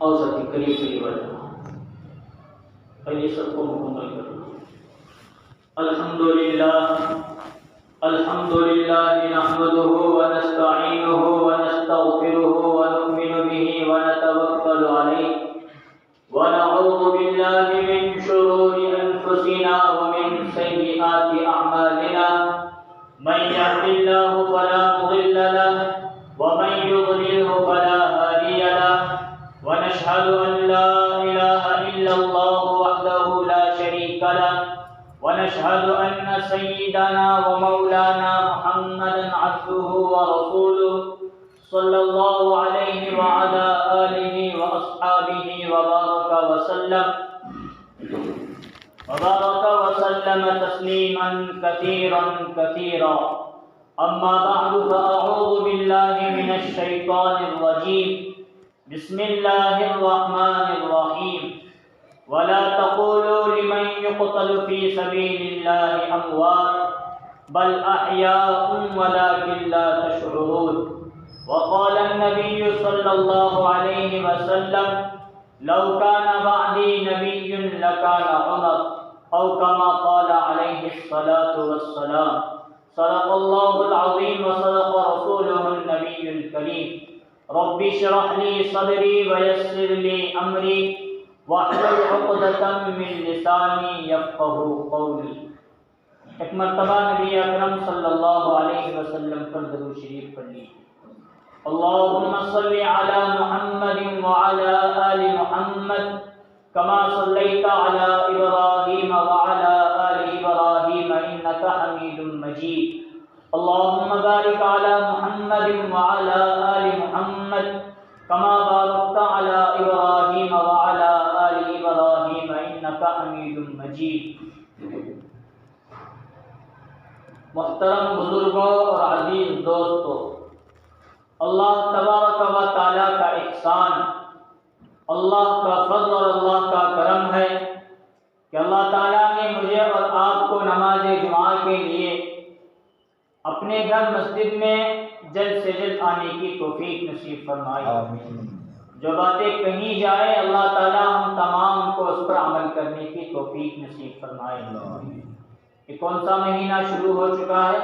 اور ساتھی قریب قریب پہلے سب کو مکمل کرنا. الحمدللہ نحمده ونستعینه ونستغفره ونؤمن به ونتوکل علیہ ونعوذ باللہ من شرور انفسنا ومن سیئات اعمالنا من يهد الله فلا مضل له ومن يضلل فلا هادي له ونشهد أن لا إله إلا الله وحده لا شريك له ونشهد أن سيدنا ومولانا محمدا عبده ورسوله صلى الله عليه وعلى آله وأصحابه وبارك وسلم تسليما كثيرا كثيرا. أما بعد فأعوذ بالله من الشيطان الرجيم. بسم الله الرحمن الرحيم. ولا تقولوا لمن يقتل في سبيل الله أموات بل أحياء ولكن لا تشعرون. وقال النبي صلى الله عليه وسلم لو كان بعدي نبي لكان عمر أو كما قال عليه الصلاة والسلام. صدق الله العظيم وصدق رسوله النبي الكريم. رب اشرح لي صدري ويسر لي امري واحلل عقدة من لساني يفقهوا قولي. ایک مرتبہ نبی اکرم صلی اللہ علیہ وسلم پر درود شریف پڑھ لیجیے. اللهم صل على محمد وعلى آل محمد كما صليت على إبراهيم وعلى آل إبراهيم إنك حميد مجيد. اللهم بارك على محمد وعلى آل محمد كما باركت على إبراهيم وعلى آل إبراهيم إنك حميد مجيد. محترم بزرگوں اور عزیز دوستو، اللہ تبارک و تعالیٰ کا احسان، اللہ کا فضل اور اللہ کا کرم ہے کہ اللہ تعالیٰ نے مجھے اور آپ کو نماز جمعہ کے لیے اپنے گھر مسجد میں جلد سے جلد آنے کی توفیق نصیب فرمائی. جو باتیں کہیں جائے اللہ تعالیٰ ہم تمام کو اس پر عمل کرنے کی توفیق نصیب فرمائے. یہ کون سا مہینہ شروع ہو چکا ہے؟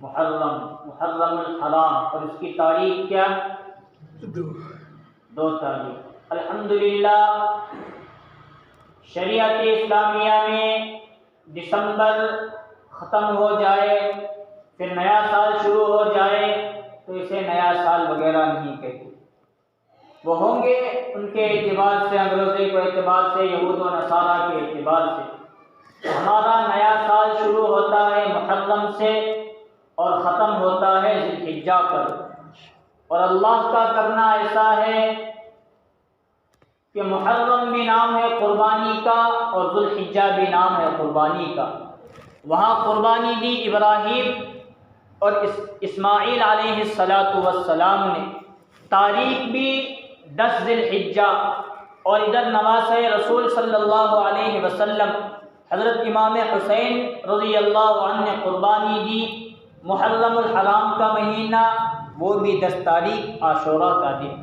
محرم الحرام. اور اس کی تاریخ کیا؟ 2 تاریخ. الحمدللہ شریعت اسلامیہ میں دسمبر ختم ہو جائے پھر نیا سال شروع ہو جائے تو اسے نیا سال وغیرہ نہیں کہتے. وہ ہوں گے ان کے اعتبار سے، انگریزی کے اعتبار سے، یہود و نصارہ کے اعتبار سے. ہمارا نیا سال شروع ہوتا ہے محرم سے اور ختم ہوتا ہے ذی الحجہ پر. اور اللہ کا کرنا ایسا ہے کہ محرم بھی نام ہے قربانی کا اور ذی الحجہ بھی نام ہے قربانی کا. وہاں قربانی دی ابراہیم اور اسماعیل علیہ السلام نے. تاریخ بھی 10 ذی الحجہ. اور ادھر نواسۂ رسول صلی اللہ علیہ وسلم حضرت امام حسین رضی اللہ عنہ نے قربانی دی محرم الحرام کا مہینہ، وہ بھی 10 تاریخ عاشوراء کا دن.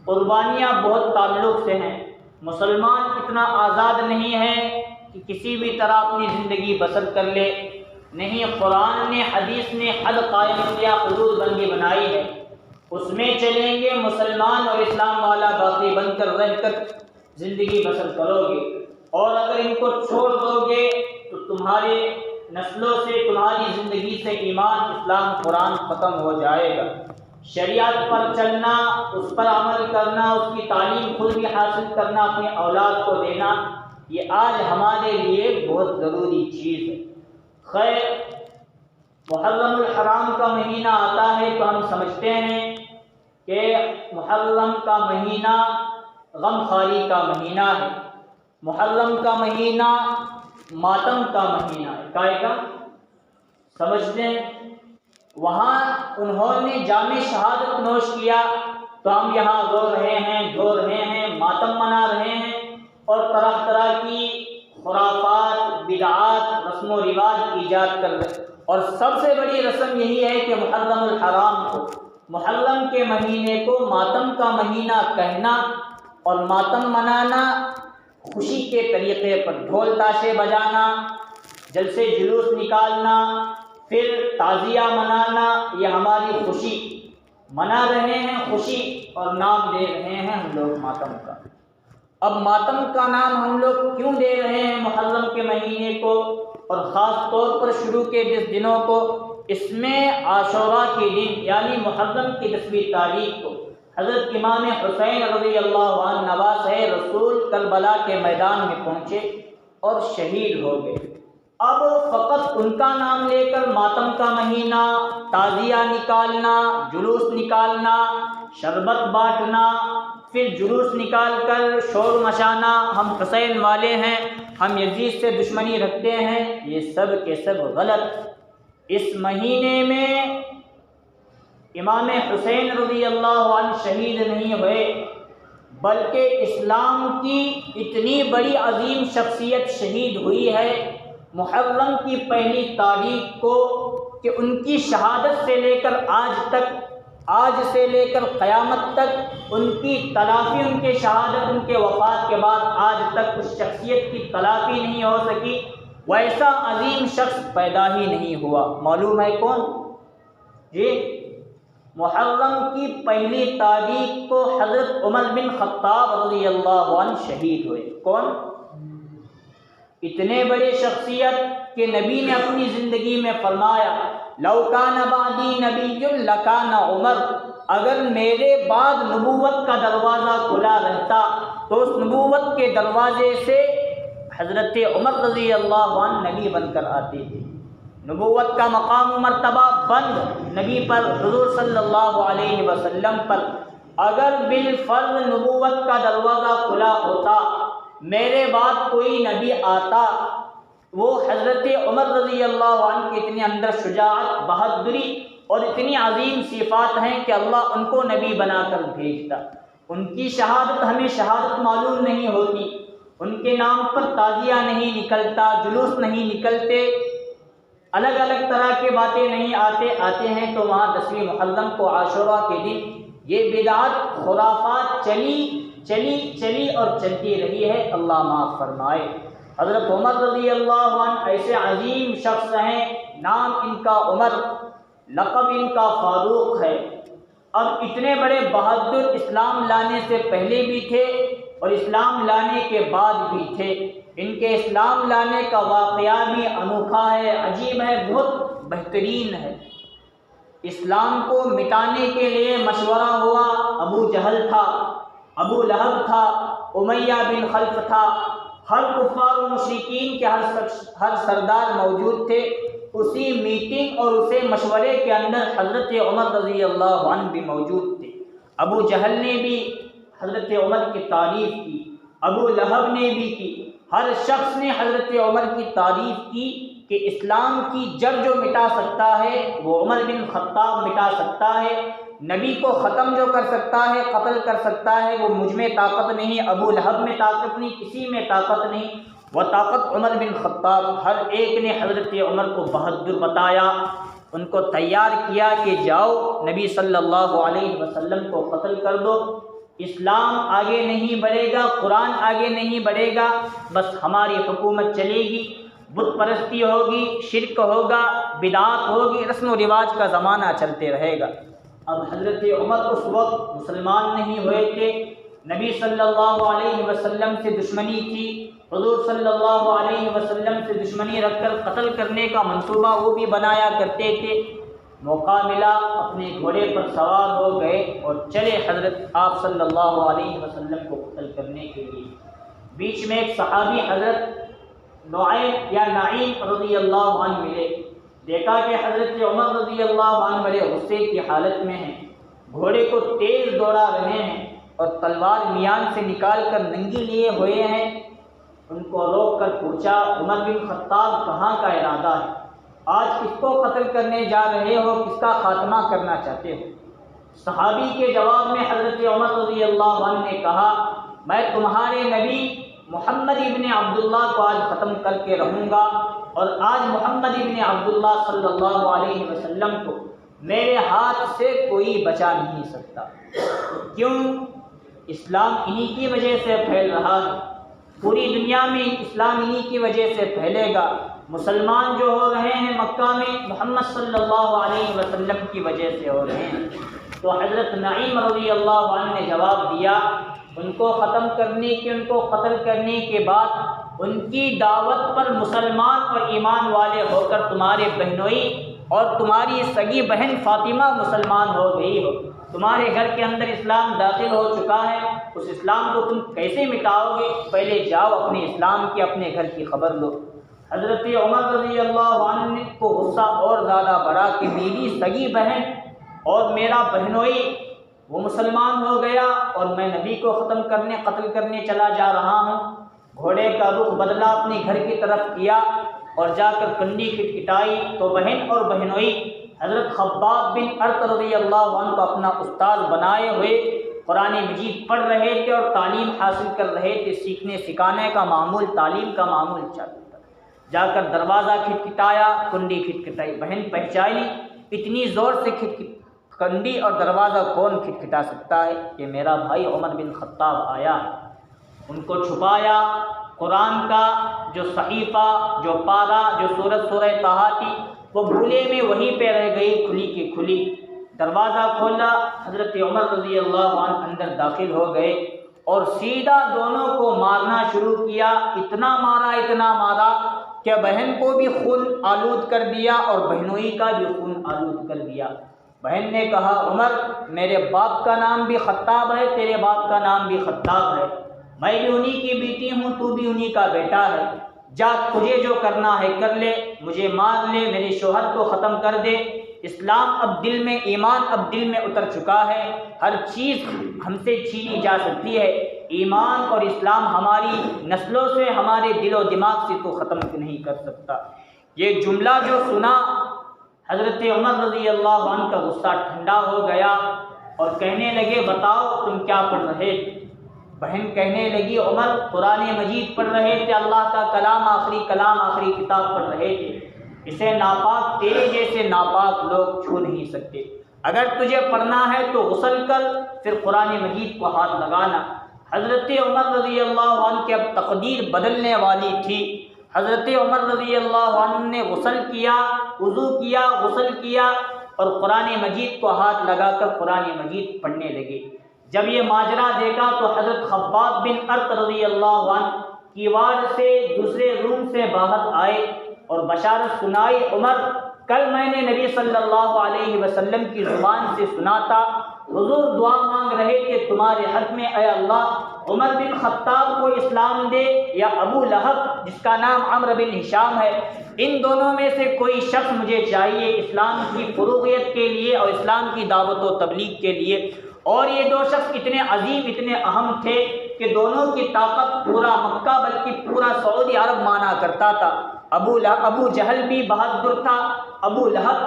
قربانیاں بہت تعلق سے ہیں. مسلمان اتنا آزاد نہیں ہے کہ کسی بھی طرح اپنی زندگی بسر کر لے. نہیں، قرآن نے، حدیث نے حد قائم کیا، حدود بندی بنائی ہے. اس میں چلیں گے مسلمان اور اسلام والا باقی بن کر رہ کر زندگی بسر کرو گے. اور اگر ان کو چھوڑ دو گے تو تمہارے نسلوں سے، تمہاری زندگی سے ایمان، اسلام، قرآن ختم ہو جائے گا. شریعت پر چلنا، اس پر عمل کرنا، اس کی تعلیم خود بھی حاصل کرنا، اپنی اولاد کو دینا، یہ آج ہمارے لیے بہت ضروری چیز ہے. خیر، محرم الحرام کا مہینہ آتا ہے تو ہم سمجھتے ہیں کہ محرم کا مہینہ غم خواری کا مہینہ ہے. محرم کا مہینہ ماتم کا مہینہ ہے. کا سمجھتے ہیں. وہاں انہوں نے جام شہادت نوش کیا تو ہم یہاں رو رہے ہیں، دھو رہے ہیں، ماتم منا رہے ہیں اور طرح طرح کی خرافات، بدعات، رسم و رواج ایجاد کر رہے. اور سب سے بڑی رسم یہی ہے کہ محرم الحرام کو، محرم کے مہینے کو ماتم کا مہینہ کہنا اور ماتم منانا خوشی کے طریقے پر، ڈھول تاشے بجانا، جلسے جلوس نکالنا، پھر تعزیہ منانا، یہ ہماری خوشی منا رہے ہیں، خوشی اور نام دے رہے ہیں ہم لوگ ماتم کا۔ اب ماتم کا نام ہم لوگ کیوں دے رہے ہیں محرم کے مہینے کو، اور خاص طور پر شروع کے 10 دنوں کو؟ اس میں عاشوراء کے دن یعنی محرم کی 10ویں تاریخ کو حضرت امام حسین رضی اللہ عنہ نواز رسول کربلا کے میدان میں پہنچے اور شہید ہو گئے۔ اب فقط ان کا نام لے کر ماتم کا مہینہ، تعزیہ نکالنا، جلوس نکالنا، شربت بانٹنا، پھر جلوس نکال کر شور مچانا، ہم حسین والے ہیں، ہم یزید سے دشمنی رکھتے ہیں، یہ سب کے سب غلط۔ اس مہینے میں امام حسین رضی اللہ عنہ شہید نہیں ہوئے، بلکہ اسلام کی اتنی بڑی عظیم شخصیت شہید ہوئی ہے محرم کی 1 تاریخ کو، کہ ان کی شہادت سے لے کر آج تک، آج سے لے کر قیامت تک ان کی تلافی، ان کے شہادت، ان کے وفات کے بعد آج تک اس شخصیت کی تلافی نہیں ہو سکی، ویسا عظیم شخص پیدا ہی نہیں ہوا۔ معلوم ہے کون؟ جی، محرم کی 1 تاریخ کو حضرت عمر بن خطاب رضی اللہ عنہ شہید ہوئے۔ کون؟ اتنے بڑے شخصیت کہ نبی نے اپنی زندگی میں فرمایا لو کان بعدی نبی لکان عمر، اگر میرے بعد نبوت کا دروازہ کھلا رہتا تو اس نبوت کے دروازے سے حضرت عمر رضی اللہ عنہ نبی بن کر آتے تھے۔ نبوت کا مقام و مرتبہ بند نبی پر، حضور صلی اللہ علیہ وسلم پر، اگر بالفرض نبوت کا دروازہ کھلا ہوتا، میرے بعد کوئی نبی آتا، وہ حضرت عمر رضی اللہ عنہ کے اتنے اندر شجاعت، بہادری اور اتنی عظیم صفات ہیں کہ اللہ ان کو نبی بنا کر بھیجتا۔ ان کی شہادت ہمیں شہادت معلوم نہیں ہوتی، ان کے نام پر تعزیہ نہیں نکلتا، جلوس نہیں نکلتے، الگ الگ طرح کے باتیں نہیں آتے ہیں تو وہاں 10ویں محرم کو عاشوراء کے دن یہ بدعت، خرافات چلی اور چلتی رہی ہے، اللہ معاف فرمائے۔ حضرت عمر رضی اللہ عنہ ایسے عظیم شخص ہیں، نام ان کا عمر، لقب ان کا فاروق ہے۔ اب اتنے بڑے بہادر اسلام لانے سے پہلے بھی تھے اور اسلام لانے کے بعد بھی تھے۔ ان کے اسلام لانے کا واقعہ بھی انوکھا ہے، عجیب ہے، بہت بہترین ہے۔ اسلام کو مٹانے کے لیے مشورہ ہوا، ابو جہل تھا، ابو لہب تھا، امیہ بن خلف تھا، ہر کفار و مشرکین کے ہر سردار موجود تھے۔ اسی میٹنگ اور اسے مشورے کے اندر حضرت عمر رضی اللہ عنہ بھی موجود تھے۔ ابو جہل نے بھی حضرت عمر کی تعریف کی، ابو لہب نے بھی کی، ہر شخص نے حضرت عمر کی تعریف کی کہ اسلام کی جڑ جو مٹا سکتا ہے وہ عمر بن خطاب مٹا سکتا ہے، نبی کو ختم جو کر سکتا ہے، قتل کر سکتا ہے، وہ مجھ میں طاقت نہیں، ابو لہب میں طاقت نہیں، کسی میں طاقت نہیں، وہ طاقت عمر بن خطاب۔ ہر ایک نے حضرت عمر کو بہادر بتایا، ان کو تیار کیا کہ جاؤ نبی صلی اللہ علیہ وسلم کو قتل کر دو، اسلام آگے نہیں بڑھے گا، قرآن آگے نہیں بڑھے گا، بس ہماری حکومت چلے گی، بت پرستی ہوگی، شرک ہوگا، بدعات ہوگی، رسم و رواج کا زمانہ چلتے رہے گا۔ اب حضرت عمر اس وقت مسلمان نہیں ہوئے تھے، نبی صلی اللہ علیہ وسلم سے دشمنی تھی، حضور صلی اللہ علیہ وسلم سے دشمنی رکھ کر قتل کرنے کا منصوبہ وہ بھی بنایا کرتے تھے۔ موقع ملا، اپنے گھوڑے پر سوار ہو گئے اور چلے حضرت آپ صلی اللہ علیہ وسلم کو قتل کرنے کے لیے۔ بیچ میں ایک صحابی حضرت نعیم رضی اللہ عنہ ملے، دیکھا کہ حضرت عمر رضی اللہ عنہ بڑے غصے کی حالت میں ہیں، گھوڑے کو تیز دوڑا رہے ہیں اور تلوار میان سے نکال کر ننگی لیے ہوئے ہیں۔ ان کو روک کر پوچھا، عمر بن خطاب کہاں کا ارادہ ہے؟ آج کس کو قتل کرنے جا رہے ہو؟ کس کا خاتمہ کرنا چاہتے ہو؟ صحابی کے جواب میں حضرت عمر رضی اللہ عنہ نے کہا، میں تمہارے نبی محمد ابن عبداللہ کو آج ختم کر کے رہوں گا، اور آج محمد ابن عبداللہ صلی اللہ علیہ وسلم کو میرے ہاتھ سے کوئی بچا نہیں سکتا۔ کیوں؟ اسلام انہی کی وجہ سے پھیل رہا ہے، پوری دنیا میں اسلام انہی کی وجہ سے پھیلے گا۔ مسلمان جو ہو رہے ہیں مکہ میں محمد صلی اللہ علیہ وسلم کی وجہ سے ہو رہے ہیں۔ تو حضرت نعیم رضی اللہ عنہ نے جواب دیا، ان کو ختم کرنے کے، ان کو قتل کرنے کے بعد ان کی دعوت پر مسلمان اور ایمان والے ہو کر تمہارے بہنوئی اور تمہاری سگی بہن فاطمہ مسلمان ہو گئی ہو، تمہارے گھر کے اندر اسلام داخل ہو چکا ہے، اس اسلام کو تم کیسے مٹاؤ گے؟ پہلے جاؤ اپنے اسلام کی، اپنے گھر کی خبر لو۔ حضرت عمر رضی اللہ عنہ کو غصہ اور زیادہ بڑھا کہ میری سگی بہن اور میرا بہنوئی وہ مسلمان ہو گیا اور میں نبی کو قتل کرنے چلا جا رہا ہوں۔ گھوڑے کا رخ بدلا، اپنے گھر کی طرف کیا اور جا کر کنڈی کھٹکھٹائی تو بہن اور بہنوئی حضرت خباب بن ارت رضی اللہ عنہ کو اپنا استاد بنائے ہوئے قرآن مجید پڑھ رہے تھے اور تعلیم حاصل کر رہے تھے، سیکھنے سکھانے کا معمول، تعلیم کا معمول چالو تھا۔ جا کر دروازہ کھٹکھٹایا، کنڈی کھٹکھٹائی، بہن پہچانی، اتنی زور سے کنڈی اور دروازہ کون کھٹکھٹا سکتا ہے؟ کہ میرا بھائی عمر بن خطاب آیا ہے۔ ان کو چھپایا، قرآن کا جو صحیفہ، جو پارہ، جو سورہ طٰہٰ تھی وہ بھولے میں وہیں پہ رہ گئی، کھلی کی کھلی۔ دروازہ کھولا، حضرت عمر رضی اللہ عنہ اندر داخل ہو گئے اور سیدھا دونوں کو مارنا شروع کیا، اتنا مارا کہ بہن کو بھی خون آلود کر دیا اور بہنوئی کا بھی خون آلود کر دیا۔ بہن نے کہا، عمر میرے باپ کا نام بھی خطاب ہے، تیرے باپ کا نام بھی خطاب ہے، میں بھی انہی کی بیٹی ہوں، تو بھی انہی کا بیٹا ہے، جا تجھے جو کرنا ہے کر لے، مجھے مار لے، میرے شوہر کو ختم کر دے۔ اسلام اب دل میں، ایمان اب دل میں اتر چکا ہے، ہر چیز ہم سے چھینی جا سکتی ہے، ایمان اور اسلام ہماری نسلوں سے، ہمارے دل و دماغ سے تو ختم نہیں کر سکتا۔ یہ جملہ جو سنا، حضرت عمر رضی اللہ عنہ کا غصہ ٹھنڈا ہو گیا اور کہنے لگے، بتاؤ تم کیا پڑھ رہے تھے؟ بہن کہنے لگی، عمر قرآن مجید پڑھ رہے تھے، اللہ کا کلام، آخری کتاب پڑھ رہے تھے، اسے ناپاک تیرے جیسے ناپاک لوگ چھو نہیں سکتے، اگر تجھے پڑھنا ہے تو غسل کر، پھر قرآن مجید کو ہاتھ لگانا۔ حضرت عمر رضی اللہ عنہ کی اب تقدیر بدلنے والی تھی۔ حضرت عمر رضی اللہ عنہ نے غسل کیا، وضو کیا، غسل کیا اور قرآن مجید کو ہاتھ لگا کر قرآن مجید پڑھنے لگے۔ جب یہ ماجرا دیکھا تو حضرت خباب بن ارت رضی اللہ عنہ کیوار سے دوسرے روم سے باہر آئے اور بشارت سنائی، عمر کل میں نے نبی صلی اللہ علیہ وسلم کی زبان سے سنا تھا، حضور دعا مانگ رہے تھے تمہارے حق میں، اے اللہ عمر بن خطاب کو اسلام دے یا ابو لہب جس کا نام عمرو بن ہشام ہے، ان دونوں میں سے کوئی شخص مجھے چاہیے اسلام کی فروغیت کے لیے اور اسلام کی دعوت و تبلیغ کے لیے۔ اور یہ دو شخص اتنے عظیم، اتنے اہم تھے کہ دونوں کی طاقت پورا مکہ بلکہ پورا سعودی عرب مانا کرتا تھا۔ ابو جہل بھی بہادر تھا، ابو لہب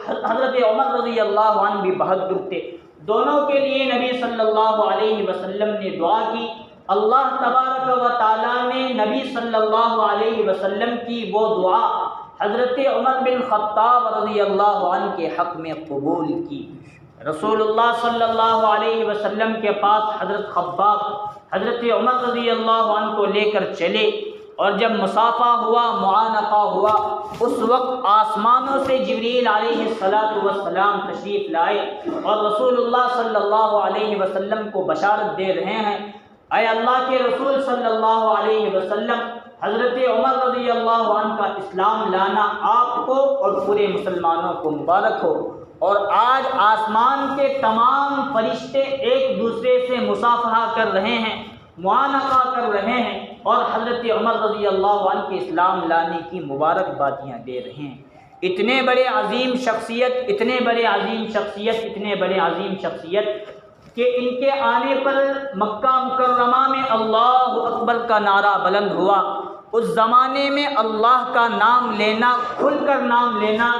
حضرت عمر رضی اللہ عنہ بھی بہادر تھے۔ دونوں کے لیے نبی صلی اللہ علیہ وسلم نے دعا کی، اللہ تبارک و تعالیٰ نے نبی صلی اللہ علیہ وسلم کی وہ دعا حضرت عمر بن خطاب رضی اللہ عنہ کے حق میں قبول کی۔ رسول اللہ صلی اللہ علیہ وسلم کے پاس حضرت خباب حضرت عمر رضی اللہ عنہ کو لے کر چلے اور جب مصافحہ ہوا، معانقہ ہوا، اس وقت آسمانوں سے جبریل علیہ السلام تشریف لائے اور رسول اللہ صلی اللہ علیہ وسلم کو بشارت دے رہے ہیں، اے اللہ کے رسول صلی اللہ علیہ وسلم، حضرت عمر رضی اللہ عنہ کا اسلام لانا آپ کو اور پورے مسلمانوں کو مبارک ہو۔ اور آج آسمان کے تمام فرشتے ایک دوسرے سے مصافحہ کر رہے ہیں، معانقہ کر رہے ہیں اور حضرت عمر رضی اللہ عنہ کے اسلام لانے کی مبارکبادیاں دے رہے ہیں۔ اتنے بڑے عظیم شخصیت، اتنے بڑے عظیم شخصیت، اتنے بڑے عظیم شخصیت کہ ان کے آنے پر مکہ مکرمہ میں اللہ اکبر کا نعرہ بلند ہوا۔ اس زمانے میں اللہ کا نام لینا، کھل کر نام لینا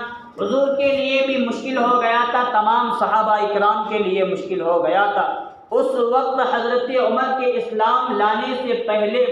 حضور کے لیے بھی مشکل ہو گیا تھا، تمام صحابہ اکرام کے لیے مشکل ہو گیا تھا۔ اس وقت حضرت عمر کے اسلام لانے سے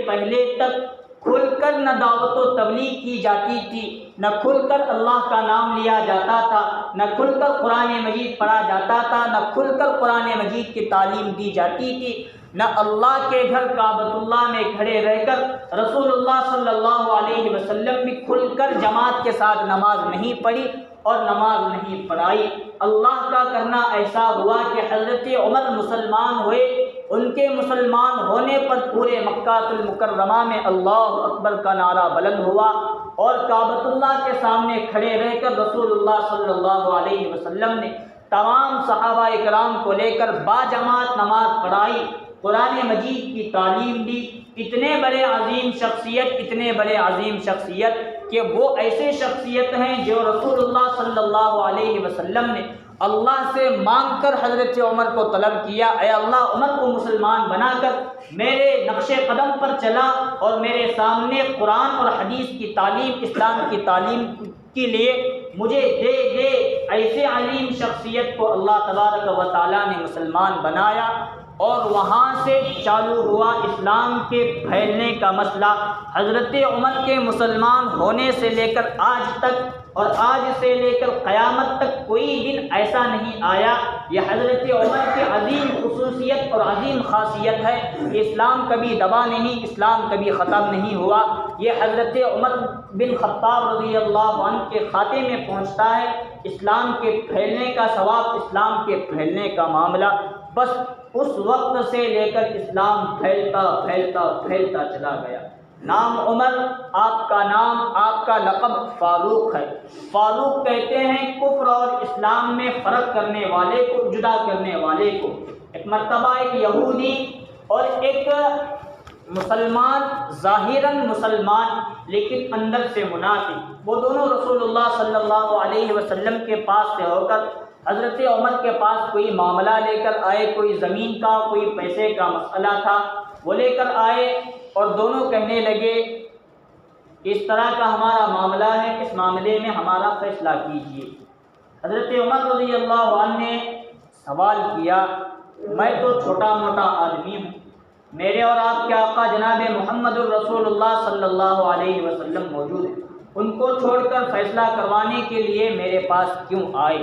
پہلے تک کھل کر نہ دعوت و تبلیغ کی جاتی تھی، نہ کھل کر اللہ کا نام لیا جاتا تھا، نہ کھل کر قرآن مجید پڑھا جاتا تھا، نہ کھل کر قرآن مجید کی تعلیم دی جاتی تھی، نہ اللہ کے گھر کعبۃ اللہ میں کھڑے رہ کر رسول اللہ صلی اللہ علیہ وسلم بھی کھل کر جماعت کے ساتھ نماز نہیں پڑھی اور نماز نہیں پڑھائی۔ اللہ کا کرنا ایسا ہوا کہ حضرت عمر مسلمان ہوئے، ان کے مسلمان ہونے پر پورے مکہ المکرمہ میں اللہ اکبر کا نعرہ بلند ہوا، اور کعبۃ اللہ کے سامنے کھڑے رہ کر رسول اللہ صلی اللہ علیہ وسلم نے تمام صحابہ کرام کو لے کر باجماعت نماز پڑھائی، قرآن مجید کی تعلیم دی۔ اتنے بڑے عظیم شخصیت کہ وہ ایسے شخصیت ہیں جو رسول اللہ صلی اللہ علیہ وسلم نے اللہ سے مانگ کر حضرت عمر کو طلب کیا، اے اللہ عمر کو مسلمان بنا کر میرے نقش قدم پر چلا اور میرے سامنے قرآن اور حدیث کی تعلیم، اسلام کی تعلیم کے لیے مجھے دے۔ ایسے عظیم شخصیت کو اللہ تبارک و تعالیٰ نے مسلمان بنایا، اور وہاں سے چالو ہوا اسلام کے پھیلنے کا مسئلہ۔ حضرت عمر کے مسلمان ہونے سے لے کر آج تک، اور آج سے لے کر قیامت تک کوئی دن ایسا نہیں آیا، یہ حضرت عمر کی عظیم خصوصیت اور عظیم خاصیت ہے کہ اسلام کبھی دبا نہیں، اسلام کبھی ختم نہیں ہوا۔ یہ حضرت عمر بن خطاب رضی اللہ عنہ کے کھاتے میں پہنچتا ہے اسلام کے پھیلنے کا ثواب، اسلام کے پھیلنے کا معاملہ۔ بس اس وقت سے لے کر اسلام پھیلتا چلا گیا۔ نام عمر، آپ کا نام، آپ کا لقب فاروق ہے۔ فاروق کہتے ہیں کفر اور اسلام میں فرق کرنے والے کو، جدا کرنے والے کو۔ ایک مرتبہ ایک یہودی اور ایک مسلمان، ظاہراً مسلمان لیکن اندر سے منافق، وہ دونوں رسول اللہ صلی اللہ علیہ وسلم کے پاس سے ہو کر حضرت عمر کے پاس کوئی معاملہ لے کر آئے، کوئی زمین کا، کوئی پیسے کا مسئلہ تھا، وہ لے کر آئے اور دونوں کہنے لگے اس طرح کا ہمارا معاملہ ہے، اس معاملے میں ہمارا فیصلہ کیجیے۔ حضرت عمر رضی اللہ عنہ نے سوال کیا، میں تو چھوٹا موٹا آدمی ہوں، میرے اور آپ کے آقا جناب محمد الرسول اللہ صلی اللہ علیہ وسلم موجود ہیں، ان کو چھوڑ کر فیصلہ کروانے کے لیے میرے پاس کیوں آئے؟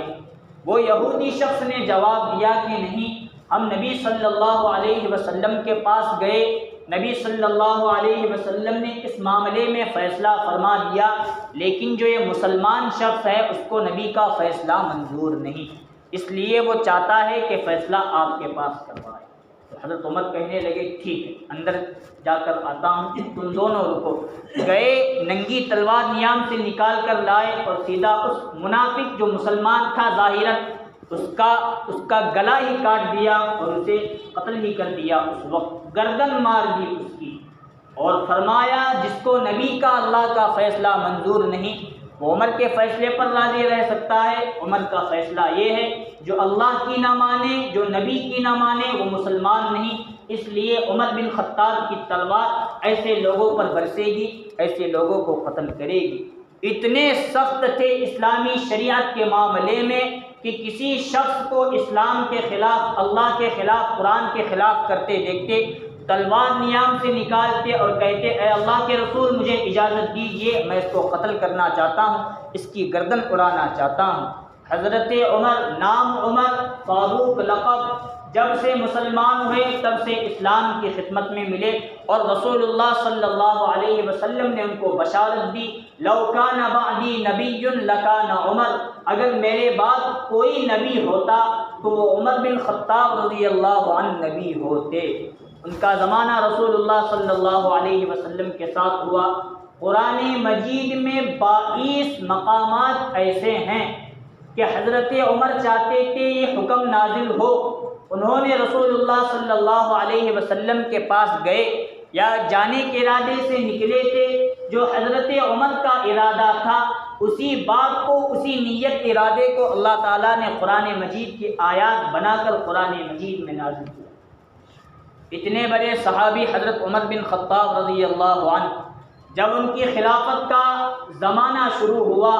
وہ یہودی شخص نے جواب دیا کہ نہیں، ہم نبی صلی اللہ علیہ وسلم کے پاس گئے، نبی صلی اللہ علیہ وسلم نے اس معاملے میں فیصلہ فرما دیا، لیکن جو یہ مسلمان شخص ہے اس کو نبی کا فیصلہ منظور نہیں، اس لیے وہ چاہتا ہے کہ فیصلہ آپ کے پاس کروائے۔ تو حضرت عمر کہنے لگے ٹھیک ہے، اندر جا کر آتا ہوں، تم دونوں رکو۔ گئے، ننگی تلوار نیام سے نکال کر لائے اور سیدھا اس منافق جو مسلمان تھا ظاہراً، اس کا گلا ہی کاٹ دیا اور اسے قتل ہی کر دیا، اس وقت گردن مار دی اس کی، اور فرمایا جس کو نبی کا، اللہ کا فیصلہ منظور نہیں وہ عمر کے فیصلے پر راضی رہ سکتا ہے۔ عمر کا فیصلہ یہ ہے جو اللہ کی نہ مانے، جو نبی کی نہ مانے، وہ مسلمان نہیں، اس لیے عمر بن خطاب کی تلوار ایسے لوگوں پر برسے گی، ایسے لوگوں کو قتل کرے گی۔ اتنے سخت تھے اسلامی شریعت کے معاملے میں کہ کسی شخص کو اسلام کے خلاف، اللہ کے خلاف، قرآن کے خلاف کرتے دیکھتے تلوار نیام سے نکالتے اور کہتے اے اللہ کے رسول مجھے اجازت دیجیے، میں اس کو قتل کرنا چاہتا ہوں، اس کی گردن اڑانا چاہتا ہوں۔ حضرت عمر، نام عمر، فاروق لقب، جب سے مسلمان ہوئے تب سے اسلام کی خدمت میں ملے، اور رسول اللہ صلی اللہ علیہ وسلم نے ان کو بشارت دی، لو کان بعدی نبی لکان عمر، اگر میرے بعد کوئی نبی ہوتا تو وہ عمر بن خطاب رضی اللہ عنہ نبی ہوتے۔ ان کا زمانہ رسول اللہ صلی اللہ علیہ وسلم کے ساتھ ہوا۔ قرآن مجید میں 22 مقامات ایسے ہیں کہ حضرت عمر چاہتے تھے یہ حکم نازل ہو، انہوں نے رسول اللہ صلی اللہ علیہ وسلم کے پاس گئے یا جانے کے ارادے سے نکلے تھے، جو حضرت عمر کا ارادہ تھا اسی بات کو، اسی نیت ارادے کو اللہ تعالیٰ نے قرآن مجید کی آیات بنا کر قرآن مجید میں نازل کیا۔ اتنے بڑے صحابی حضرت عمر بن خطاب رضی اللہ عنہ، جب ان کی خلافت کا زمانہ شروع ہوا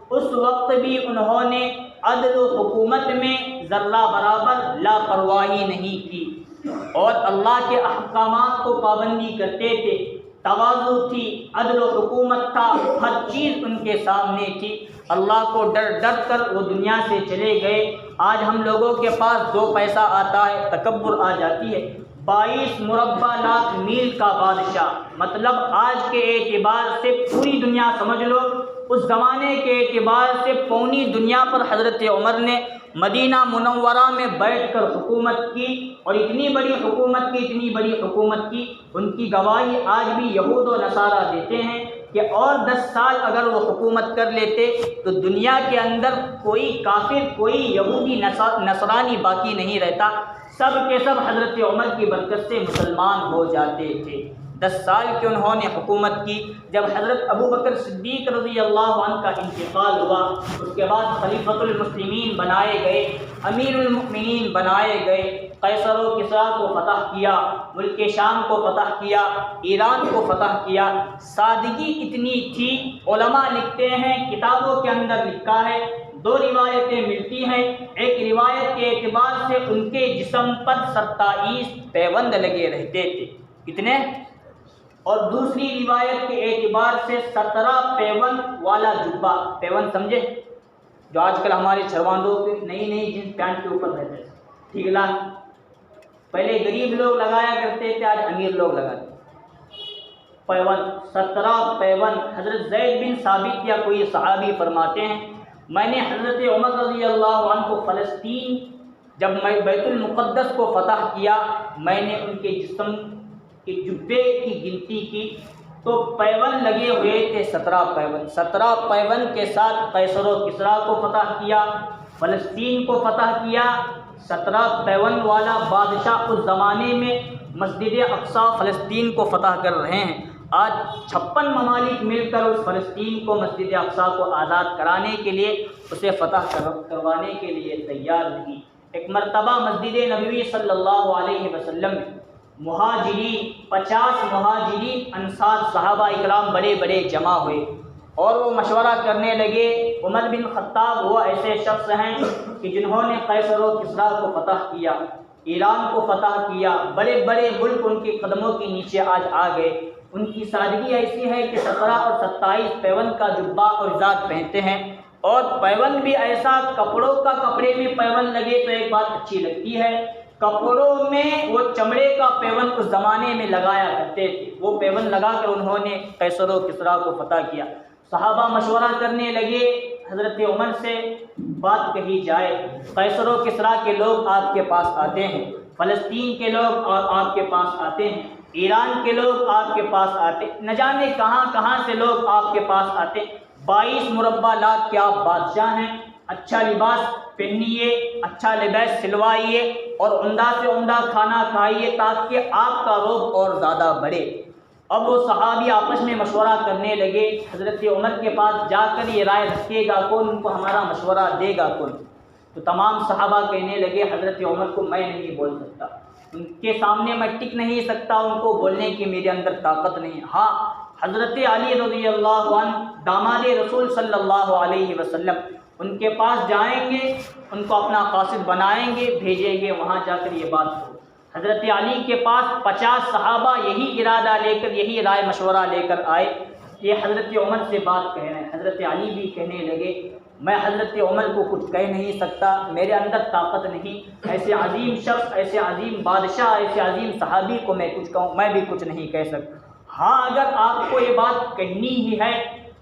اس وقت بھی انہوں نے عدل و حکومت میں ذرہ برابر لاپرواہی نہیں کی اور اللہ کے احکامات کو پابندی کرتے تھے، تواضع تھی، عدل و حکومت تھا، ہر چیز ان کے سامنے تھی۔ اللہ کو ڈر ڈر کر وہ دنیا سے چلے گئے۔ آج ہم لوگوں کے پاس 2 پیسہ آتا ہے، تکبر آ جاتی ہے۔ 22 مربع لاکھ میل کا بادشاہ، مطلب آج کے اعتبار سے پوری دنیا سمجھ لو، اس زمانے کے اعتبار سے پوری دنیا پر حضرت عمر نے مدینہ منورہ میں بیٹھ کر حکومت کی، اور اتنی بڑی حکومت کی، ان کی گواہی آج بھی یہود و نصارہ دیتے ہیں کہ اور 10 سال اگر وہ حکومت کر لیتے تو دنیا کے اندر کوئی کافر، کوئی یہودی نصرانی باقی نہیں رہتا، سب کے سب حضرت عمر کی برکت سے مسلمان ہو جاتے تھے۔ 10 سال کی انہوں نے حکومت کی۔ جب حضرت ابو بکر صدیق رضی اللہ عنہ کا انتقال ہوا، اس کے بعد خلیفۃ المسلمین بنائے گئے، امیر المؤمنین بنائے گئے، قیصر و کسریٰ کو فتح کیا، ملک شام کو فتح کیا، ایران کو فتح کیا۔ سادگی اتنی تھی، علماء لکھتے ہیں، کتابوں کے اندر لکھا ہے، 2 روایتیں ملتی ہیں۔ ایک روایت کے اعتبار سے ان کے جسم پر 27 پیوند لگے رہتے تھے۔ کتنے؟ اور دوسری روایت کے اعتبار سے 17 پیوند والا جبہ۔ پیوند سمجھے؟ جو آج کل ہمارے چرواندوں کے نئی جنس پینٹ کے اوپر رہتے ہیں، ٹھیک لا، پہلے غریب لوگ لگایا کرتے تھے، آج امیر لوگ لگاتے ہیں۔ پیوند 17 پیوند۔ حضرت زید بن ثابت یا کوئی صحابی فرماتے ہیں، میں نے حضرت عمر رضی اللہ عنہ کو فلسطین جب میں بیت المقدس کو فتح کیا، میں نے ان کے جسم کے جبے کی گنتی کی تو پیوند لگے ہوئے تھے 17 پیوند۔ 17 پیوند کے ساتھ قیصر و کسریٰ کو فتح کیا، فلسطین کو فتح کیا۔ 17 پیوند والا بادشاہ اس زمانے میں مسجد اقصی فلسطین کو فتح کر رہے ہیں۔ آج 56 ممالک مل کر اس فلسطین کو، مسجد اقصی کو آزاد کرانے کے لیے، اسے فتح کروانے کے لیے تیار نہیں۔ ایک مرتبہ مسجد نبوی صلی اللہ علیہ وسلم میں مہاجرین، 50 مہاجرین انصار صحابہ اکرام بڑے بڑے جمع ہوئے، اور وہ مشورہ کرنے لگے۔ عمر بن خطاب وہ ایسے شخص ہیں کہ جنہوں نے قیصر و کسریٰ کو فتح کیا، ایران کو فتح کیا، بڑے بڑے ملک ان کے قدموں کے نیچے آج آ گئے۔ ان کی سادگی ایسی ہے کہ 17 اور 27 پیوند کا جبہ اور ذات پہنتے ہیں، اور پیوند بھی ایسا کپڑوں کا، کپڑے میں پیوند لگے تو ایک بات اچھی لگتی ہے، کپڑوں میں وہ چمڑے کا پیوند اس زمانے میں لگایا کرتے تھے، وہ پیوند لگا کر انہوں نے قیصر و کسریٰ کو فتح کیا۔ صحابہ مشورہ کرنے لگے، حضرت عمر سے بات کہی جائے، قیصر و کسریٰ کے لوگ آپ کے پاس آتے ہیں، فلسطین کے لوگ آپ کے پاس آتے ہیں، ایران کے لوگ آپ کے پاس آتے، نہ جانے کہاں کہاں سے لوگ آپ کے پاس آتے۔ 22 مربع لاکھ کے آپ بادشاہ ہیں، اچھا لباس پہنیے، اچھا لباس سلوائیے، اور عمدہ سے عمدہ کھانا کھائیے تاکہ آپ کا رعب اور زیادہ بڑھے۔ اب وہ صحابی آپس میں مشورہ کرنے لگے، حضرت عمر کے پاس جا کر یہ رائے رکھے گا کون، ان کو ہمارا مشورہ دے گا کون؟ تو تمام صحابہ کہنے لگے حضرت عمر کو میں نہیں بول سکتا، ان کے سامنے میں ٹک نہیں سکتا، ان کو بولنے کی میرے اندر طاقت نہیں۔ ہاں، حضرت علی رضی اللہ عنہ داماد رسول صلی اللہ علیہ وسلم، ان کے پاس جائیں گے، ان کو اپنا قاصد بنائیں گے، بھیجیں گے، وہاں جا کر یہ بات ہو۔ حضرت علی کے پاس 50 صحابہ یہی ارادہ لے کر، یہی رائے مشورہ لے کر آئے، یہ حضرت عمر سے بات کہہ رہے ہیں۔ حضرت علی بھی کہنے لگے میں حضرت عمر کو کچھ کہہ نہیں سکتا، میرے اندر طاقت نہیں، ایسے عظیم شخص، ایسے عظیم بادشاہ، ایسے عظیم صحابی کو میں کچھ کہوں، میں بھی کچھ نہیں کہہ سکتا۔ ہاں، اگر آپ کو یہ بات کہنی ہی ہے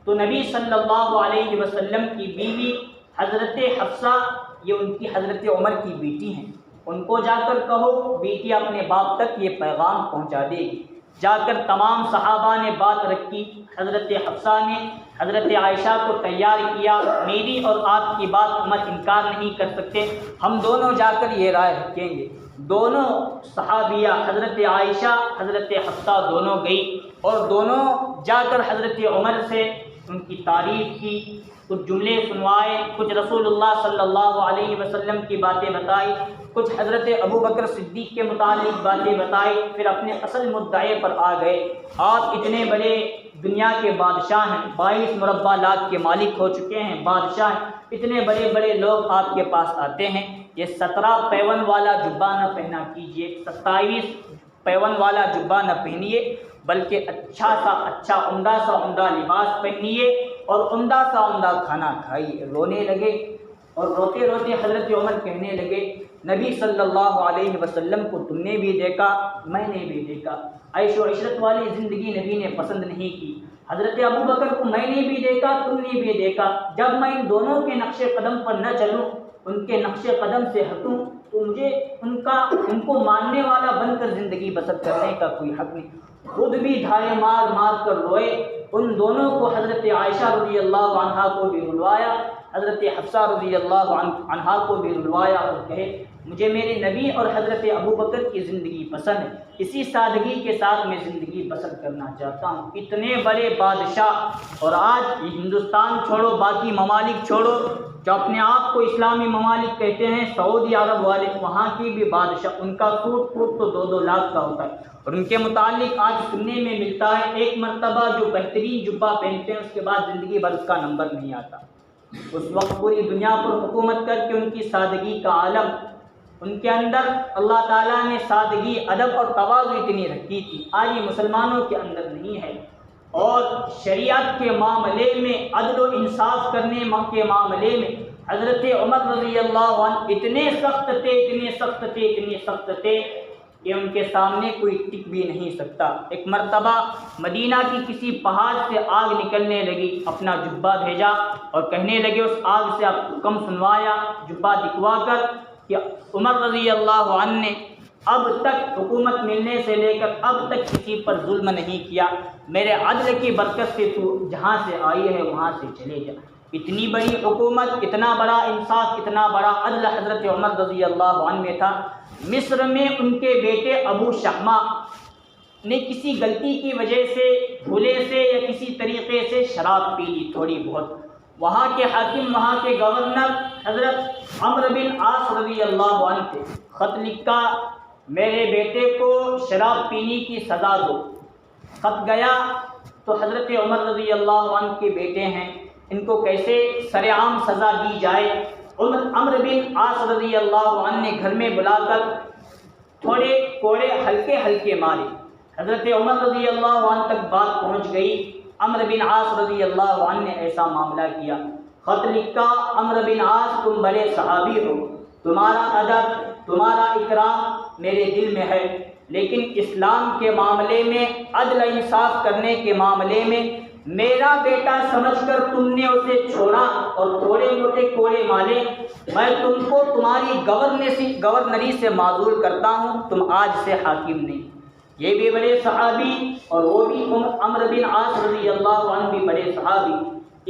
تو نبی صلی اللہ علیہ وسلم کی بیوی حضرت حفصہ، یہ ان کی حضرت عمر کی بیٹی ہیں، ان کو جا کر کہو بیٹی اپنے باپ تک یہ پیغام پہنچا دے گی۔ جا کر تمام صحابہ نے بات رکھی، حضرت حفصہ نے حضرت عائشہ کو تیار کیا، میری اور آپ کی بات عمر انکار نہیں کر سکتے، ہم دونوں جا کر یہ رائے رکھیں گے۔ دونوں صحابیہ حضرت عائشہ حضرت حفصہ دونوں گئی، اور دونوں جا کر حضرت عمر سے ان کی تعریف کی، کچھ جملے سنوائے، کچھ رسول اللہ صلی اللہ علیہ وسلم کی باتیں بتائی، کچھ حضرت ابو بکر صدیق کے متعلق باتیں بتائی، پھر اپنے اصل مدعے پر آ گئے۔ آپ اتنے بڑے دنیا کے بادشاہ ہیں، 22 مربع لاکھ کے مالک ہو چکے ہیں، بادشاہ ہیں، اتنے بڑے بڑے لوگ آپ کے پاس آتے ہیں، یہ 17 پیوند والا جبہ نہ پہنا کیجیے، 27 پیوند والا جبہ نہ پہنیے، بلکہ اچھا سا عمدہ لباس پہنیے اور عمدہ سا عمدہ کھانا کھائیے۔ رونے لگے اور روتے روتے حضرت عمر کہنے لگے نبی صلی اللہ علیہ وسلم کو تم نے بھی دیکھا، میں نے بھی دیکھا، عیش و عشرت والی زندگی نبی نے پسند نہیں کی۔ حضرت ابو بکر کو میں نے بھی دیکھا، تم نے بھی دیکھا، جب میں ان دونوں کے نقش قدم پر نہ چلوں، ان کے نقش قدم سے ہٹوں تو مجھے ان کو ماننے والا بن کر زندگی بسر کرنے کا کوئی حق نہیں۔ خود بھی دھارے مار مار کر روئے۔ ان دونوں کو حضرت عائشہ رضی اللہ عنہا کو بھی رلوایا، حضرت حفصہ رضی اللہ عنہا کو بھی رلوایا اور کہے مجھے میرے نبی اور حضرت ابو بکر کی زندگی پسند ہے، اسی سادگی کے ساتھ میں زندگی بسر کرنا چاہتا ہوں۔ اتنے بڑے بادشاہ، اور آج ہندوستان چھوڑو، باقی ممالک چھوڑو جو اپنے آپ کو اسلامی ممالک کہتے ہیں، سعودی عرب والے، وہاں کی بھی بادشاہ، ان کا سوٹ تو 2-2 لاکھ کا ہوتا ہے، اور ان کے متعلق آج سننے میں ملتا ہے ایک مرتبہ جو بہترین جبہ پہنتے ہیں اس کے بعد زندگی بھر اس کا نمبر نہیں آتا۔ اس وقت پوری دنیا پر حکومت کر کے ان کی سادگی کا عالم، ان کے اندر اللہ تعالیٰ نے سادگی، ادب اور تواضع اتنی رکھی تھی، آج یہ مسلمانوں کے اندر نہیں ہے۔ اور شریعت کے معاملے میں، عدل و انصاف کرنے کے معاملے میں حضرت عمر رضی اللہ عنہ اتنے سخت تھے کہ ان کے سامنے کوئی ٹک بھی نہیں سکتا۔ ایک مرتبہ مدینہ کی کسی پہاڑ سے آگ نکلنے لگی، اپنا جبہ بھیجا اور کہنے لگے اس آگ سے آپ حکم سنوایا جبہ دکھوا کر کہ عمر رضی اللہ عنہ نے اب تک حکومت ملنے سے لے کر اب تک کسی پر ظلم نہیں کیا، میرے عدل کی برکت سے تو جہاں سے آئی ہے وہاں سے چلے جا۔ اتنی بڑی حکومت، اتنا بڑا انصاف، اتنا بڑا عدل حضرت عمر رضی اللہ عنہ میں تھا۔ مصر میں ان کے بیٹے ابو شحمہ نے کسی غلطی کی وجہ سے، بھولے سے یا کسی طریقے سے شراب پی لی تھوڑی بہت۔ وہاں کے حاکم، وہاں کے گورنر حضرت عمرو بن عاص رضی اللہ عنہ تھے۔ خط لکھا میرے بیٹے کو شراب پینے کی سزا دو۔ خط گیا تو حضرت عمر رضی اللہ عنہ کے بیٹے ہیں، ان کو کیسے سرعام سزا دی جائے؟ عمرو بن عاص رضی اللہ عنہ نے گھر میں بلا کر تھوڑے کوڑے ہلکے مارے۔ حضرت عمر رضی اللہ عنہ تک بات پہنچ گئی۔ عمرو بن عاص رضی اللہ عنہ نے ایسا معاملہ کیا، خط لکھا عمرو بن عاص تم بڑے صحابی ہو، تمہارا ادب، تمہارا اکرام میرے دل میں ہے، لیکن اسلام کے معاملے میں، عدل انصاف کرنے کے معاملے میں میرا بیٹا سمجھ کر تم نے اسے چھوڑا اور تھوڑے موٹے کوڑے مارے، میں تم کو تمہاری گورنری سے معزول کرتا ہوں، تم آج سے حاکم نہیں۔ یہ بھی بڑے صحابی اور وہ بھی عمرو بن عاص رضی اللہ عنہ بھی بڑے صحابی،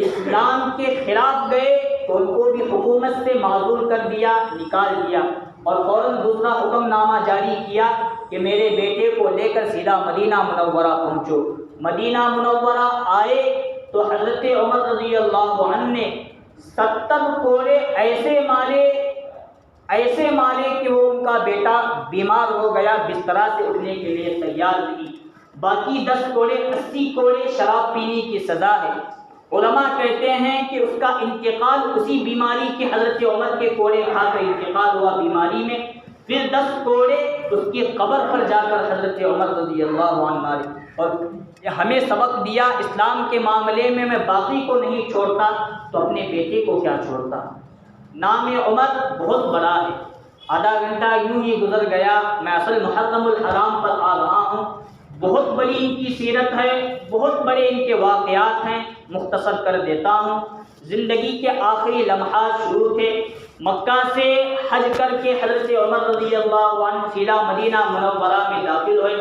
اسلام کے خلاف گئے تو ان کو بھی حکومت سے معزول کر دیا، نکال دیا، اور فوراً دوسرا حکم نامہ جاری کیا کہ میرے بیٹے کو لے کر سیدھا مدینہ منورہ پہنچو۔ مدینہ منورہ آئے تو حضرت عمر رضی اللہ عنہ نے 70 کوڑے ایسے مارے کہ وہ ان کا بیٹا بیمار ہو گیا، بستر سے اٹھنے کے لیے تیار نہیں۔ باقی 10 کوڑے 80 کوڑے شراب پینے کی سزا ہے۔ علماء کہتے ہیں کہ اس کا انتقال اسی بیماری کے، حضرت عمر کے کوڑے کھا کر انتقال ہوا بیماری میں، پھر 10 کوڑے اس کی قبر پر جا کر حضرت عمر رضی اللہ عنہ مارے۔ اور ہمیں سبق دیا اسلام کے معاملے میں باقی کو نہیں چھوڑتا تو اپنے بیٹے کو کیا چھوڑتا۔ نام عمر بہت بڑا ہے، آدھا گھنٹہ یوں ہی گزر گیا، میں اصل محرم الحرام پر آ رہا ہوں۔ بہت بڑی ان کی سیرت ہے، بہت بڑے ان کے واقعات ہیں، مختصر کر دیتا ہوں۔ زندگی کے آخری لمحات شروع تھے، مکہ سے حج کر کے حضرت عمر رضی اللہ عنہ سیدھا مدینہ منورہ میں داخل ہوئے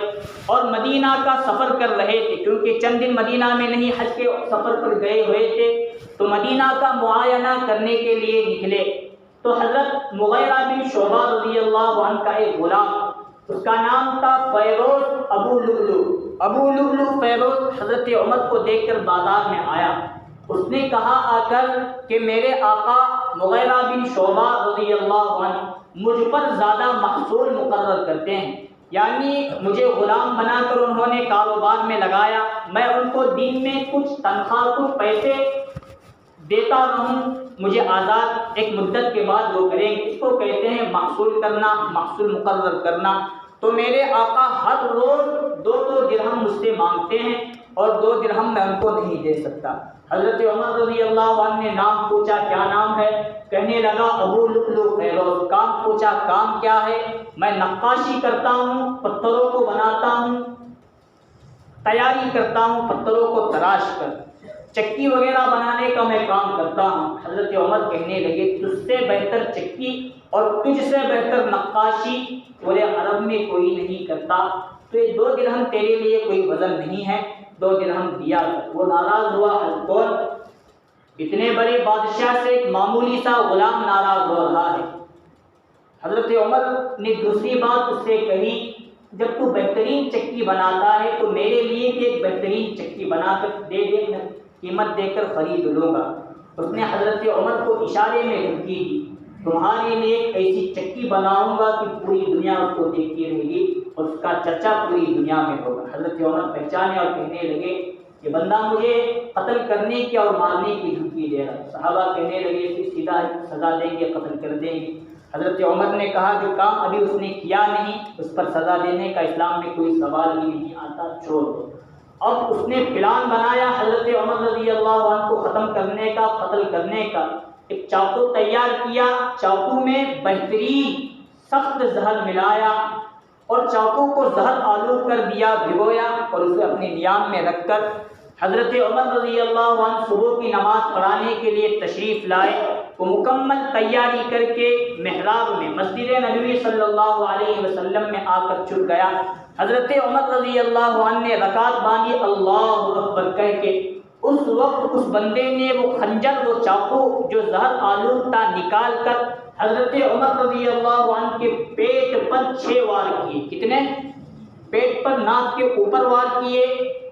اور مدینہ کا سفر کر رہے تھے، کیونکہ چند دن مدینہ میں نہیں، حج کے سفر پر گئے ہوئے تھے، تو مدینہ کا معائنہ کرنے کے لیے نکلے تو حضرت مغیرہ بن شعبہ رضی اللہ عنہ کا ایک غلام، اس کا نام تھا فیروز ابو لؤلؤ فیروز، حضرت عمر کو دیکھ کر بازار میں آیا۔ اس نے کہا آ کر کہ میرے آقا مغیرہ بن شعبہ رضی اللہ عنہ مجھ پر زیادہ محصول مقرر کرتے ہیں، یعنی مجھے غلام بنا کر انہوں نے کاروبار میں لگایا، میں ان کو دن میں کچھ تنخواہ، کچھ پیسے دیتا رہوں، مجھے آزاد ایک مدت کے بعد وہ کریں گے۔ اس کو کہتے ہیں محصول کرنا، محصول مقرر کرنا۔ تو میرے آقا ہر روز دو درہم مجھ سے مانگتے ہیں اور 2 درہم میں ان کو نہیں دے سکتا۔ حضرت عمر رضی اللہ عنہ نے نام پوچھا کیا نام ہے؟ کہنے لگا ابو لؤلؤ فیروز۔ کام پوچھا کام کیا ہے؟ میں نقاشی کرتا ہوں، پتھروں کو بناتا ہوں، تیاری کرتا ہوں پتھروں کو تراش کر، چکی وغیرہ بنانے کا میں کام کرتا ہوں۔ حضرت عمر کہنے لگے تجھ سے بہتر چکی اور تجھ سے بہتر نقاشی پورے عرب میں کوئی نہیں کرتا، تو یہ 2 درہم تیرے لیے کوئی وزن نہیں ہے، 2 درہم دیا۔ وہ ناراض ہوا۔ اتنے بڑے بادشاہ سے ایک معمولی سا غلام ناراض ہو رہا ہے۔ حضرت عمر نے دوسری بات اس سے کہی جب تو بہترین چکی بناتا ہے تو میرے لیے بھی ایک بہترین چکی بنا کر دے دے، میں قیمت دے کر خرید لوں گا۔ اس نے حضرت عمر کو اشارے میں دھمکی دی تمہارے لیے ایک ایسی چکی بناؤں گا کہ پوری دنیا اس کو دیکھتی رہے گی اور اس کا چرچا پوری دنیا میں ہوگا۔ حضرت عمر پہچانے اور کہنے لگے کہ بندہ مجھے قتل کرنے کی اور مارنے کی دھمکی دے رہا ہے۔ صحابہ کہنے لگے اس کی سیدھا سزا دیں گے، قتل کر دیں گے۔ حضرت عمر نے کہا جو کام ابھی اس نے کیا نہیں اس پر سزا دینے کا اسلام میں کوئی سوال ہی نہیں آتا، چھوڑ دو۔ اب اس نے پلان بنایا حضرت عمر رضی اللہ عنہ کو ختم کرنے کا، قتل کرنے کا۔ ایک چاقو تیار کیا، چاقو میں بہترین سخت زہر ملایا اور چاقو کو زہر آلود کر دیا، بھگویا اور اسے اپنے نیام میں رکھ کر حضرت عمر رضی اللہ عنہ صبح کی نماز پڑھانے کے لیے تشریف لائے۔ وہ مکمل تیاری کر کے محراب میں مسجد نبوی صلی اللہ علیہ وسلم میں آ کر چھپ گیا۔ حضرت عمر رضی اللہ عنہ نے رکعت باندھی اللہ اکبر کہہ کے۔ اس وقت اس بندے نے وہ خنجر، وہ چاقو جو زہر آلود تھا نکال کر حضرت عمر رضی اللہ عنہ کے پیٹ پر 6 وار کیے۔ کتنے؟ پیٹ پر، ناک کے اوپر وار کیے،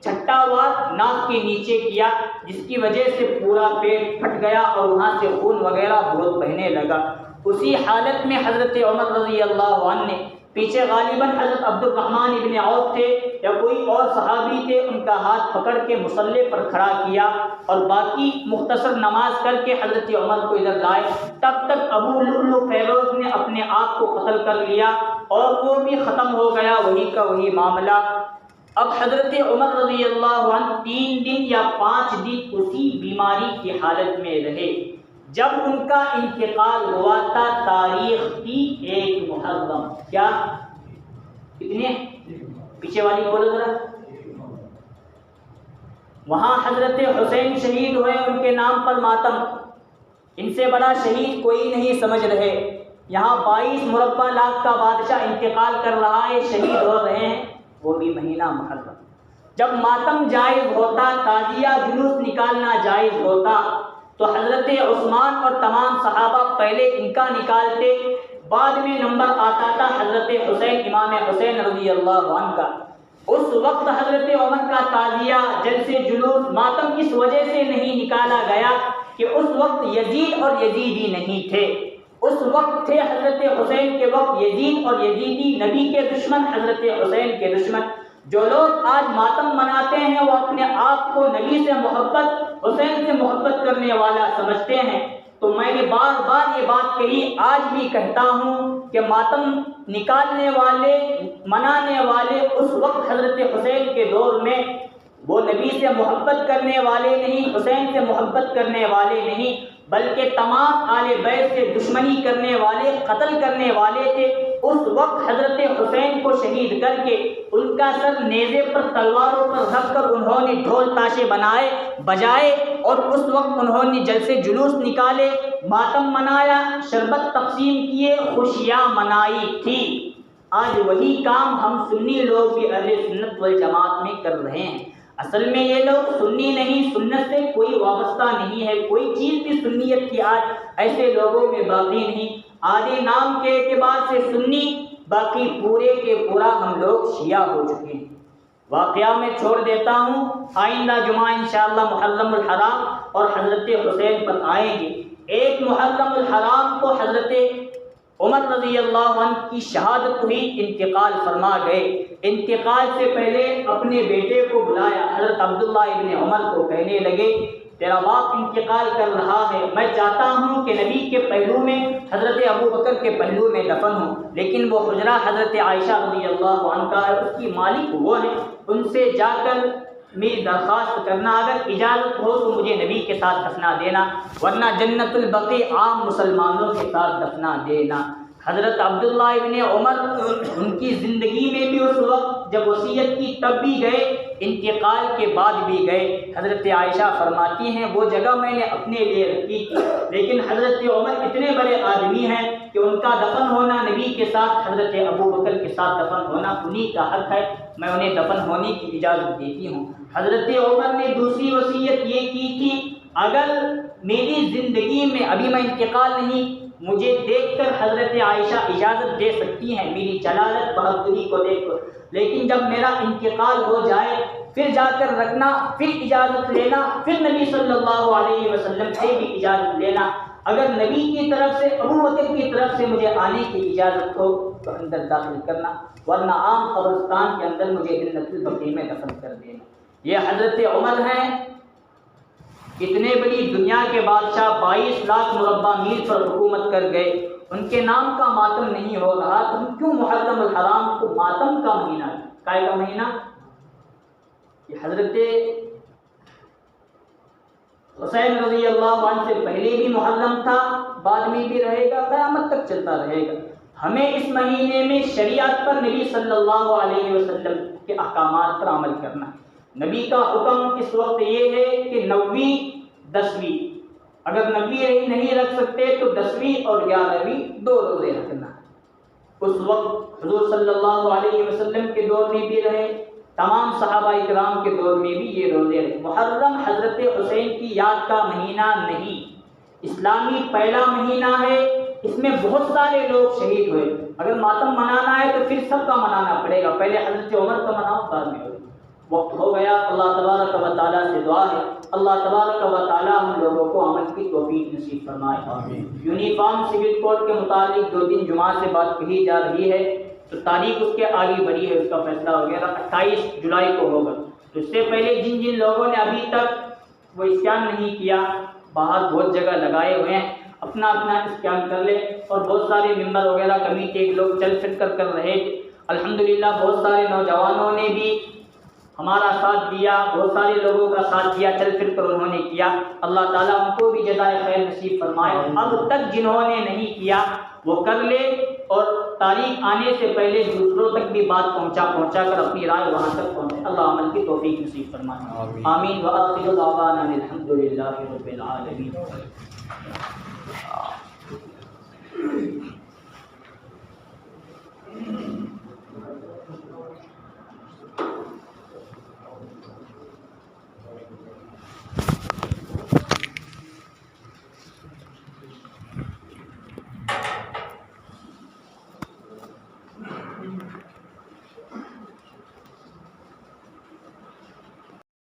6واں وار ناک کے نیچے کیا، جس کی وجہ سے پورا پیٹ پھٹ گیا اور وہاں سے خون وغیرہ بہت بہنے لگا۔ اسی حالت میں حضرت عمر رضی اللہ عنہ نے پیچھے غالباً حضرت عبد الرحمن ابن عوف تھے یا کوئی اور صحابی تھے، ان کا ہاتھ پکڑ کے مصلی پر کھڑا کیا اور باقی مختصر نماز کر کے حضرت عمر کو ادھر لائے۔ تب تک ابو لؤلؤ فیروز نے اپنے آپ کو قتل کر لیا اور وہ بھی ختم ہو گیا، وہی کا وہی معاملہ۔ اب حضرت عمر رضی اللہ عنہ 3 دن یا 5 دن اسی بیماری کی حالت میں رہے۔ جب ان کا انتقال ہوا تھا تاریخ تھی 1 محرم۔ کیا کتنے؟ پیچھے والی بولو ذرا۔ وہاں حضرت حسین شہید ہوئے، ان کے نام پر ماتم۔ ان سے بڑا شہید کوئی نہیں سمجھ رہے۔ یہاں 22 مربع لاکھ کا بادشاہ انتقال کر رہا ہے، شہید ہو رہے ہیں، وہ بھی مہینہ محرم۔ جب ماتم جائز ہوتا، تعزیہ جلوس نکالنا جائز ہوتا تو حضرت عثمان اور تمام صحابہ پہلے ان کا نکالتے، بعد میں نمبر آتا تھا حضرت حسین، امام حسین رضی اللہ عنہ کا۔ اس وقت حضرت عمر کا تعزیہ، جلسے جلوس، ماتم اس وجہ سے نہیں نکالا گیا کہ اس وقت یزید اور یزیدی نہیں تھے۔ اس وقت تھے حضرت حسین کے وقت یزید اور یزیدی، نبی کے دشمن، حضرت حسین کے دشمن۔ جو لوگ آج ماتم مناتے ہیں وہ اپنے آپ کو نبی سے محبت، حسین سے محبت کرنے والا سمجھتے ہیں۔ تو میں نے بار بار یہ بات کہی، آج بھی کہتا ہوں کہ ماتم نکالنے والے، منانے والے اس وقت حضرت حسین کے دور میں وہ نبی سے محبت کرنے والے نہیں، حسین سے محبت کرنے والے نہیں، بلکہ تمام آل بیت سے دشمنی کرنے والے، قتل کرنے والے تھے۔ اس وقت حضرت حسین کو شہید کر کے ان کا سر نیزے پر، تلواروں پر رکھ کر انہوں نے ڈھول تاشے بجائے اور اس وقت انہوں نے جلسے جلوس نکالے، ماتم منایا، شربت تقسیم کیے، خوشیاں منائی تھی۔ آج وہی کام ہم سنی لوگ بھی اہل سنت والجماعت میں کر رہے ہیں۔ اصل میں یہ لوگ سنی نہیں، سنت سے کوئی وابستہ نہیں ہے، کوئی چیز بھی سنیت کی آج ایسے لوگوں میں باقی نہیں۔ آدھے نام کے اعتبار سے سنی، باقی پورے کے پورا ہم لوگ شیعہ ہو چکے ہیں۔ واقعہ میں چھوڑ دیتا ہوں، آئندہ جمعہ انشاءاللہ محرم الحرام اور حضرت حسین پر آئیں گے۔ 1 محرم الحرام کو حضرت عمر رضی اللہ عنہ کی شہادت ہوئی، انتقال فرما گئے۔ انتقال سے پہلے اپنے بیٹے کو بلایا، حضرت عبداللہ ابن عمر کو، کہنے لگے تیرا باپ انتقال کر رہا ہے، میں چاہتا ہوں کہ نبی کے پہلو میں حضرت ابو بکر کے پہلو میں دفن ہوں، لیکن وہ حجرہ حضرت عائشہ رضی اللہ عنہ کا ہے، اس کی مالک وہ ہیں، ان سے جا کر میری درخواست کرنا، اگر اجازت ہو تو مجھے نبی کے ساتھ دفنا دینا، ورنہ جنت البقیع عام مسلمانوں کے ساتھ دفنا دینا۔ حضرت عبداللہ ابن عمر ان کی زندگی میں بھی اس وقت جب وصیت کی تب بھی گئے، انتقال کے بعد بھی گئے۔ حضرت عائشہ فرماتی ہیں وہ جگہ میں نے اپنے لیے رکھی تھی، لیکن حضرت عمر اتنے بڑے آدمی ہیں کہ ان کا دفن ہونا نبی کے ساتھ، حضرت ابو بکر کے ساتھ دفن ہونا انہی کا حق ہے، میں انہیں دفن ہونے کی اجازت دیتی ہوں۔ حضرت عمر نے دوسری وصیت یہ کی تھی، اگر میری زندگی میں ابھی میں انتقال نہیں، مجھے دیکھ کر حضرت عائشہ اجازت دے سکتی ہیں میری جلالت بہادری کو دیکھ کر، لیکن جب میرا انتقال ہو جائے پھر جا کر رکھنا، پھر اجازت لینا، پھر نبی صلی اللہ علیہ وسلم سے بھی اجازت لینا، اگر نبی کی طرف سے ابو بکر کی طرف سے مجھے آنے کی اجازت ہو تو اندر داخل کرنا، ورنہ عام قبرستان کے اندر مجھے جنت البقیع میں دفن کر دینا۔ یہ حضرت عمر ہیں، اتنے بڑی دنیا کے بادشاہ، 22 لاکھ مربع میل پر حکومت کر گئے، ان کے نام کا ماتم نہیں ہو رہا تو ہم کیوں محرم الحرام کو ماتم کا مہینہ، کائے کا مہینہ؟ یہ حضرت حسین رضی اللہ عنہ سے پہلے بھی محرم تھا، بعد میں بھی رہے گا، قیامت تک چلتا رہے گا۔ ہمیں اس مہینے میں شریعت پر نبی صلی اللہ علیہ وسلم کے احکامات پر عمل کرنا ہے۔ نبی کا حکم اس وقت یہ ہے کہ 9ویں 10ویں، اگر 9ویں نہیں رکھ سکتے تو 10ویں اور 11ویں 2 روزے رکھنا ہے۔ اس وقت حضور صلی اللہ علیہ وسلم کے دور میں بھی رہے، تمام صحابہ کرام کے دور میں بھی یہ روزے رہے۔ محرم حضرت حسین کی یاد کا مہینہ نہیں، اسلامی پہلا مہینہ ہے، اس میں بہت سارے لوگ شہید ہوئے، اگر ماتم منانا ہے تو پھر سب کا منانا پڑے گا، پہلے حضرت عمر کا مناؤ بعد میں ہوگا۔ وقت ہو گیا، اللہ تبارک و تعالیٰ سے دعا ہے اللہ تبارک و تعالیٰ ہم لوگوں کو عمل کی توفیق نصیب فرمائے۔ یونیفارم سول کوڈ کے متعلق 2 دن جمعہ سے بات کہی جا رہی ہے، تو تاریخ اس کے آگے بڑھی ہے، اس کا فیصلہ وغیرہ 28 جولائی کو ہوگا۔ تو اس سے پہلے جن لوگوں نے ابھی تک وہ اسکین نہیں کیا، باہر بہت جگہ لگائے ہوئے ہیں، اپنا اسکین کر لے، اور بہت سارے ممبر وغیرہ کمیٹی کے لوگ چل پھر کر رہے۔ الحمدللہ بہت سارے نوجوانوں نے بھی ہمارا ساتھ دیا، بہت سارے لوگوں کا ساتھ دیا، چل پھر کر انہوں نے کیا، اللہ تعالیٰ ان کو بھی جزائے خیر نصیب فرمائے۔ اب تک جنہوں نے نہیں کیا وہ کر لے، اور تاریخ آنے سے پہلے دوسروں تک بھی بات پہنچا کر اپنی رائے وہاں تک پہنچے، اللہ عمل کی توفیق نصیب فرمائے۔ آمین وآخر دعوانا الحمدللہ رب العالمین۔